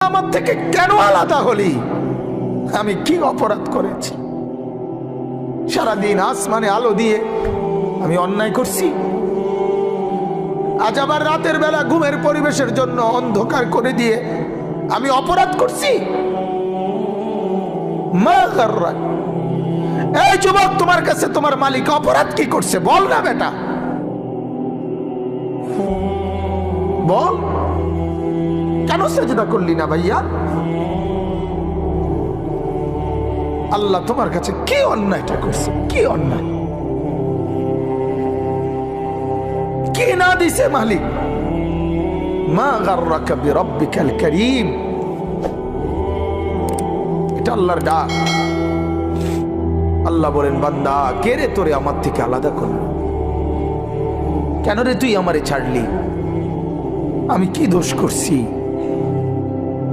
আমার থেকে কেন আলাদা হলি? আমি কি অপরাধ করেছি? সারাদিন আসমানে আলো দিয়ে আমি অন্যায় করছি? আজ আবার রাতের বেলা ঘুমের পরিবেশের জন্য অন্ধকার করে দিয়ে আমি অপরাধ করছি? মা গাররাক। এই যুবক, তোমার কাছে তোমার মালিক অপরাধ কি করছে বল না বেটা, বল। কেন সেজদা করলি না ভাইয়া? আল্লাহ তোমার কাছে কি অন্যায়টা করছে? কি অন্যায়, কি না দিছে মালিক? মা গাররাকা বিরাব্বিকাল কারীম। এটা আল্লাহর ডাক। আল্লাহ বলেন, বান্দা, কে রে তোরে আমার থেকে আলাদা করলো? কেন রে তুই আমারে ছাড়লি? আমি কি দোষ করছি?